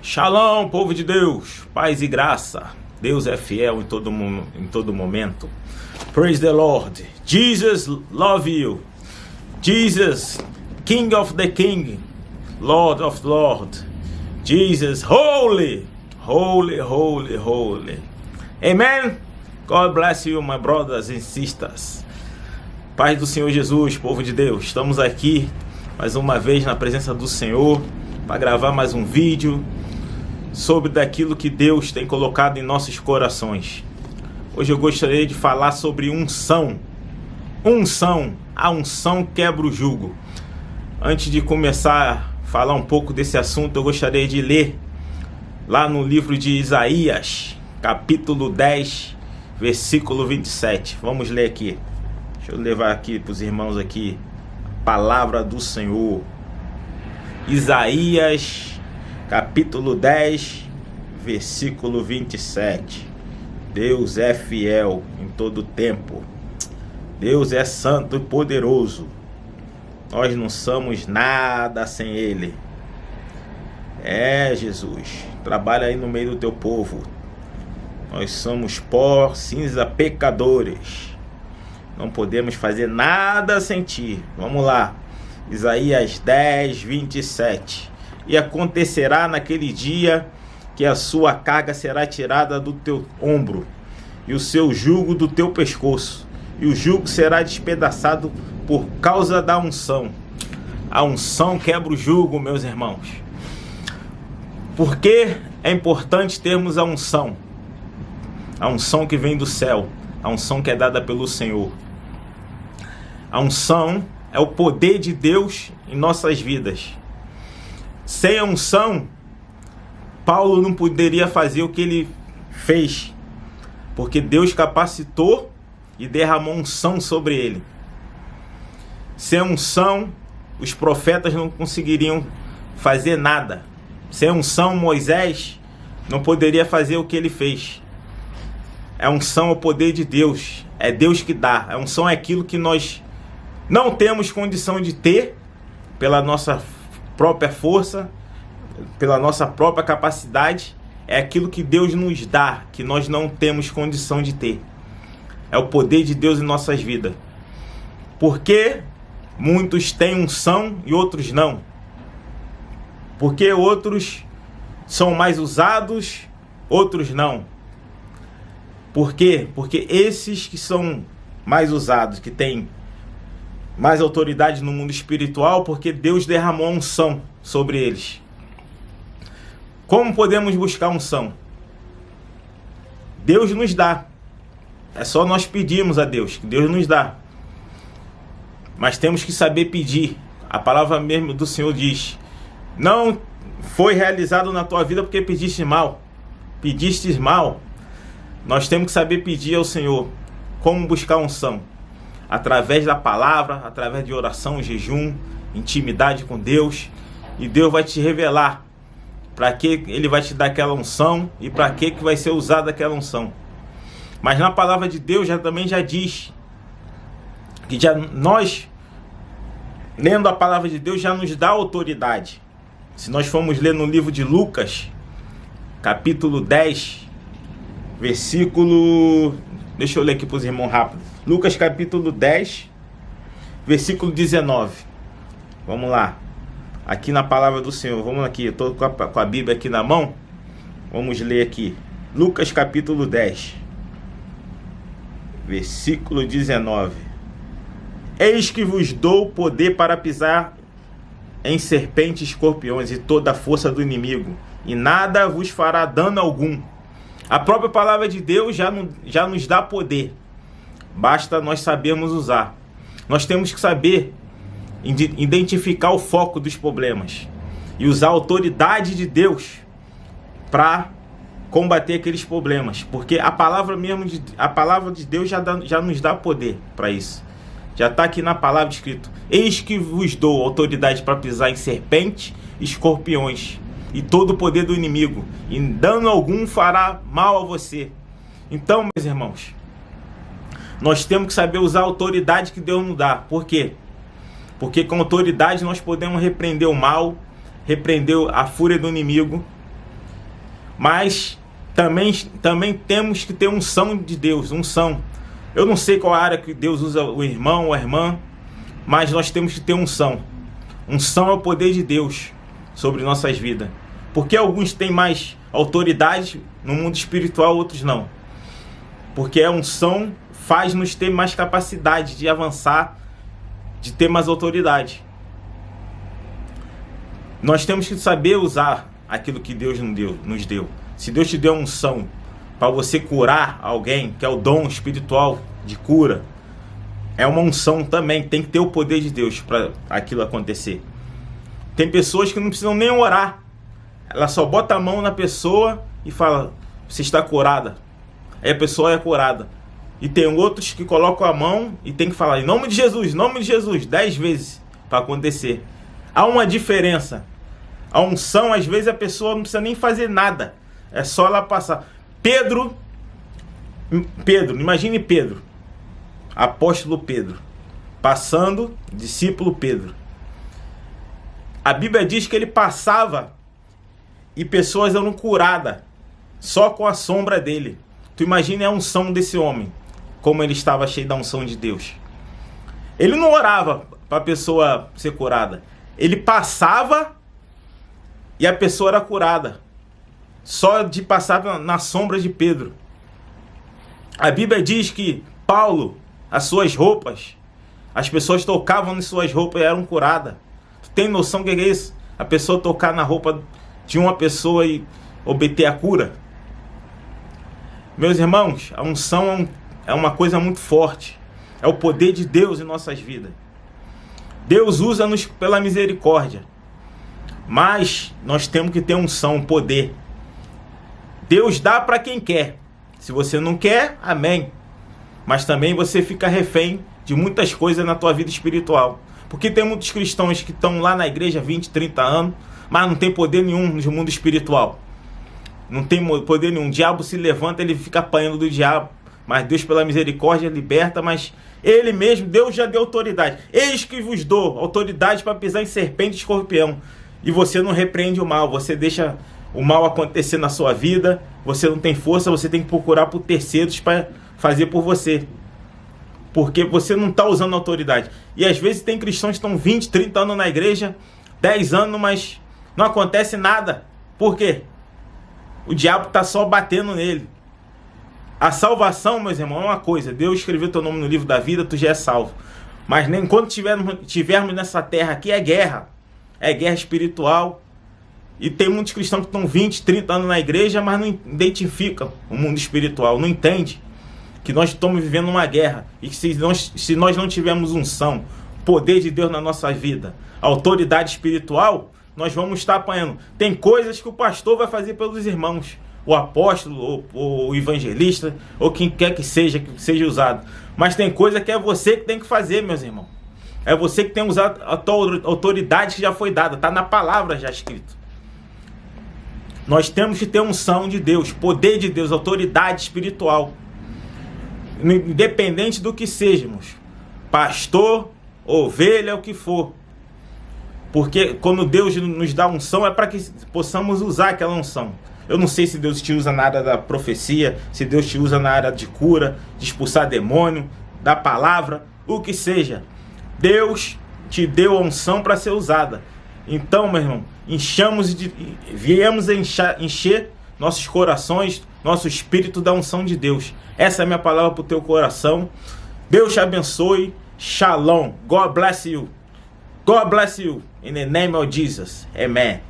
Shalom, povo de Deus, paz e graça. Deus é fiel em todo momento. Praise the Lord. Jesus love you. Jesus, King of the King, Lord of Lord. Jesus, holy, holy, holy, holy. Amen. God bless you, my brothers and sisters. Paz do Senhor Jesus, povo de Deus. Estamos aqui mais uma vez na presença do Senhor para gravar mais um vídeo sobre daquilo que Deus tem colocado em nossos corações. Hoje eu gostaria de falar sobre unção. Unção. A unção quebra o jugo. Antes de começar a falar um pouco desse assunto, eu gostaria de ler lá no livro de Isaías, capítulo 10, versículo 27. Vamos ler aqui. Deixa eu levar aqui para os irmãos aqui a palavra do Senhor. Isaías, capítulo 10, versículo 27. Deus é fiel em todo tempo. Deus é santo e poderoso. Nós não somos nada sem Ele. Jesus, trabalha aí no meio do teu povo. Nós somos pó, cinza, pecadores. Não podemos fazer nada sem Ti. Vamos lá. Isaías 10, 27. E acontecerá naquele dia que a sua carga será tirada do teu ombro, e o seu jugo do teu pescoço, e o jugo será despedaçado por causa da unção. A unção quebra o jugo, meus irmãos. Por que é importante termos a unção? A unção que vem do céu, a unção que é dada pelo Senhor. A unção é o poder de Deus em nossas vidas. Sem a unção, Paulo não poderia fazer o que ele fez, porque Deus capacitou e derramou unção sobre ele. Sem a unção, os profetas não conseguiriam fazer nada. Sem a unção, Moisés não poderia fazer o que ele fez. A unção é o poder de Deus, é Deus que dá. A unção é aquilo que nós não temos condição de ter pela nossa própria força, pela nossa própria capacidade. É aquilo que Deus nos dá, que nós não temos condição de ter. É o poder de Deus em nossas vidas. Porque muitos têm unção e outros não? Porque outros são mais usados, outros não? Por quê? Porque esses que são mais usados, que têm mais autoridade no mundo espiritual, porque Deus derramou a unção sobre eles. Como podemos buscar unção? Deus nos dá. É só nós pedirmos a Deus, que Deus nos dá. Mas temos que saber pedir. A palavra mesmo do Senhor diz: não foi realizado na tua vida porque pediste mal. Pedistes mal. Nós temos que saber pedir ao Senhor. Como buscar unção? Através da palavra, através de oração, jejum, intimidade com Deus. E Deus vai te revelar para que Ele vai te dar aquela unção e para que vai ser usada aquela unção. Mas na palavra de Deus também já diz que nós, lendo a palavra de Deus, já nos dá autoridade. Se nós formos ler no livro de Lucas, capítulo 10, versículo... Deixa eu ler aqui para os irmãos rápido. Lucas capítulo 10, versículo 19. Vamos lá. Aqui na palavra do Senhor. Vamos aqui. Eu estou com a Bíblia aqui na mão. Vamos ler aqui. Lucas capítulo 10, versículo 19. Eis que vos dou poder para pisar em serpentes e escorpiões e toda a força do inimigo, e nada vos fará dano algum. A própria palavra de Deus já nos dá poder. Basta nós sabermos usar. Nós temos que saber identificar o foco dos problemas e usar a autoridade de Deus para combater aqueles problemas. Porque a palavra de Deus já nos dá poder para isso. Já está aqui na palavra escrito: eis que vos dou autoridade para pisar em serpentes e escorpiões e todo o poder do inimigo, e dano algum fará mal a você. Então, meus irmãos, nós temos que saber usar a autoridade que Deus nos dá. Por quê? Porque com autoridade nós podemos repreender o mal, repreender a fúria do inimigo, Mas também temos que ter unção de Deus, unção. Eu não sei qual área que Deus usa o irmão ou a irmã, mas nós temos que ter unção. Unção é o poder de Deus sobre nossas vidas. Porque alguns têm mais autoridade no mundo espiritual, outros não. Porque a unção faz-nos ter mais capacidade de avançar, de ter mais autoridade. Nós temos que saber usar aquilo que Deus nos deu. Se Deus te deu unção para você curar alguém, que é o dom espiritual de cura, é uma unção também, tem que ter o poder de Deus para aquilo acontecer. Tem pessoas que não precisam nem orar, ela só bota a mão na pessoa e fala, você está curada. Aí a pessoa é curada. E tem outros que colocam a mão e tem que falar, em nome de Jesus, 10 vezes para acontecer. Há uma diferença. A unção, às vezes a pessoa não precisa nem fazer nada, é só ela passar. Pedro, imagine Pedro, apóstolo Pedro, passando, discípulo Pedro. A Bíblia diz que ele passava e pessoas eram curadas só com a sombra dele. Tu imagina a unção desse homem, como ele estava cheio da unção de Deus. Ele não orava para a pessoa ser curada, ele passava e a pessoa era curada só de passar na sombra de Pedro. A Bíblia diz que Paulo, as suas roupas, as pessoas tocavam nas suas roupas e eram curadas. Tu tem noção do que é isso? A pessoa tocar na roupa de uma pessoa e obter a cura? Meus irmãos, a unção é uma coisa muito forte. É o poder de Deus em nossas vidas. Deus usa-nos pela misericórdia. Mas nós temos que ter unção, poder. Deus dá para quem quer. Se você não quer, amém. Mas também você fica refém de muitas coisas na tua vida espiritual. Porque tem muitos cristãos que estão lá na igreja há 20, 30 anos, mas não tem poder nenhum no mundo espiritual. Não tem poder nenhum. O diabo se levanta, ele fica apanhando do diabo. Mas Deus, pela misericórdia, liberta. Mas Ele mesmo, Deus já deu autoridade. Eis que vos dou autoridade para pisar em serpente e escorpião. E você não repreende o mal. Você deixa o mal acontecer na sua vida. Você não tem força. Você tem que procurar por terceiros para fazer por você. Porque você não está usando autoridade. E às vezes tem cristãos que estão 20, 30 anos na igreja, 10 anos, mas não acontece nada. Por quê? O diabo está só batendo nele. A salvação, meus irmãos, é uma coisa. Deus escreveu teu nome no livro da vida, tu já é salvo. Mas nem quando tivermos nessa terra aqui é guerra. É guerra espiritual. E tem muitos cristãos que estão 20, 30 anos na igreja, mas não identificam o mundo espiritual. Não entende que nós estamos vivendo uma guerra. E que se nós não tivermos unção, poder de Deus na nossa vida, autoridade espiritual, nós vamos estar apanhando. Tem coisas que o pastor vai fazer pelos irmãos, o apóstolo, ou o evangelista, ou quem quer que seja usado. Mas tem coisa que é você que tem que fazer, meus irmãos. É você que tem que usar a tua autoridade que já foi dada, está na palavra já escrito. Nós temos que ter unção de Deus, poder de Deus, autoridade espiritual. Independente do que sejamos, pastor, ovelha, o que for. Porque quando Deus nos dá unção é para que possamos usar aquela unção. Eu não sei se Deus te usa na área da profecia, se Deus te usa na área de cura, de expulsar demônio, da palavra, o que seja. Deus te deu a unção para ser usada. Então, meu irmão, viemos encher nossos corações, nosso espírito da unção de Deus. Essa é a minha palavra para o teu coração. Deus te abençoe. Shalom. God bless you. God bless you. In the name of Jesus. Amen.